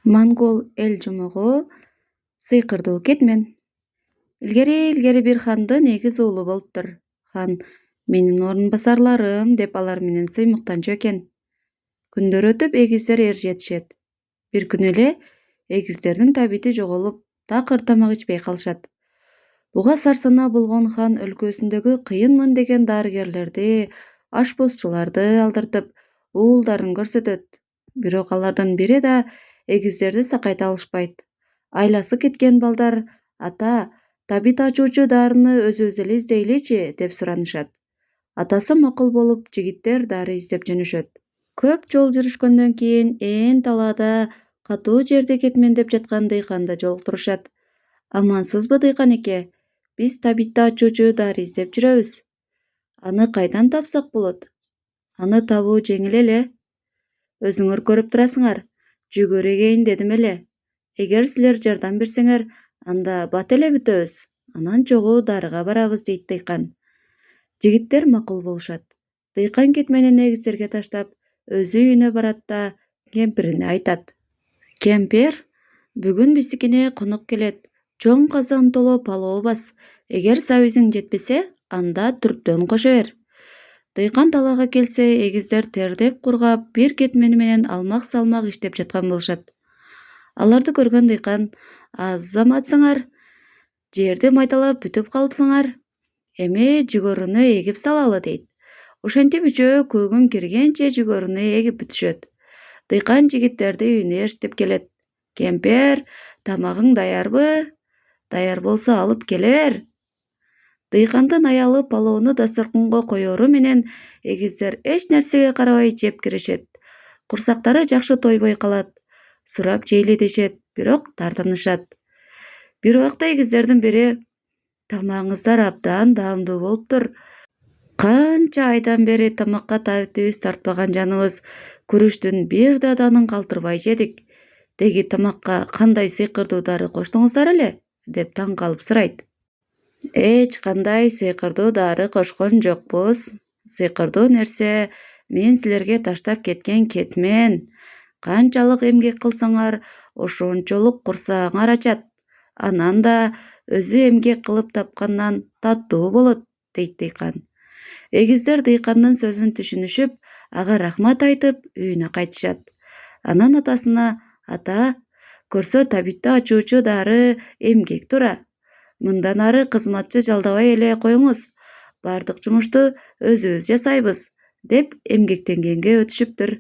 Монгол эл жумогу сыйкырдуу кетмен. Илгери бир хандын 8 уулу болуптур. Хан менин орун басарларым деп алар менен сыймыктанчу экен. Күндөр өтүп эгиздер эр жетишет. Бир күнү эле эгиздердин табити жоголуп, такыр тамак ичпей калышат. Буга сарсанаа болгон хан өлкөсүндөгү кыйынмын деген дарыгерлерди, ашпозчуларды алдыртып, уулдарын көрсөтөт. Бирок алардын бири да эгиздерди сакайта алышпайт. Айласы кеткен балдар: "Ата, табит ачуучу дарыны өзүбүз эле издейличи?" деп суранышат. Атасы макул болуп, жигиттер дары издеп жөнөшөт. Көп жол жүрүшкөндөн кийин ээн талаада катуу жерде кетмендеп жаткан дыйканды жолуктурушат. "Амансызбы, дыйкан эке? Биз табитти ачуучу дары издеп жүрөбүз. Аны кайдан тапсак болот?" "Аны табуу жеңил эле. Өзүңөр көрүп турасыңар. Жүгүр эгейин дедим эле. Эгер силер жардам берсеңер, анда бат эле бүтөбүз. Анан чогуу дарыга барабыз", дейт дыйкан. Жигиттер макул болушат. Дыйкан кетменин эгиздерге таштап, өзү үйүнө барат да кемпирине айтат: "Кемпир, бүгүн биздикине конок келет. Чоң казан толо палоо бас. Эгер сабизиң жетпесе, анда түрктөн кошо бер". Дыйкан талаага келсе, эгиздер тердеп кургап, бир кетмени менен алмак-салмак иштеп жаткан болушат. Аларды көргөн дыйкан: "Азаматсыңар, жерди майталап бүтүп калыпсыңар. Эми жүгөрүнү эгип салалы", дейт. Ошентип үчөө көгүм киргенче жүгөрүнү эгип бүтүшөт. Дыйкан жигиттерди үйүнө эртип келет. "Кемпир, тамагың даярбы? Даяр болсо алып келе бер". Дыйкандын аялы палоону дасторконго коеру менен эгиздер эч нерсеге карабай жеп киришет. Курсактары жакшы тойбой калат. Сурап жейли дешет, бирок тартынышат. Бир убакта эгиздердин бири: "Тамагыңыздар абдан даамдуу болуптур. Канча айдан бери тамакка табитибиз тартпаган жаныбыз. Күрүчтүн бир да данын калтырбай жедик. Деги тамакка кандай сыйкырдуу дары коштуңуздар эле?" деп таң калып сурайт. "Эч кандай сыйкырдуу дары кошкон жокпуз. Сыйкырдуу нерсе мен силерге таштап кеткен кетмен. Канчалык эмгек кылсаңар, ошончолук курсагыңар ачат. Анан да өзү эмгек кылып тапкандан таттуу болот", дейт дыйкан. Эгиздер дыйкандын сөзүн түшүнүшүп, ага рахмат айтып, үйүнө кайтышат. Анан атасына: "Ата, көрсө табитти ачуучу дары эмгек тура. Мындан ары кызматчы жалдабай эле коюңуз. Бардык жумушту өзүбүз жасайбыз", деп эмгектенгенге өтүшүптүр.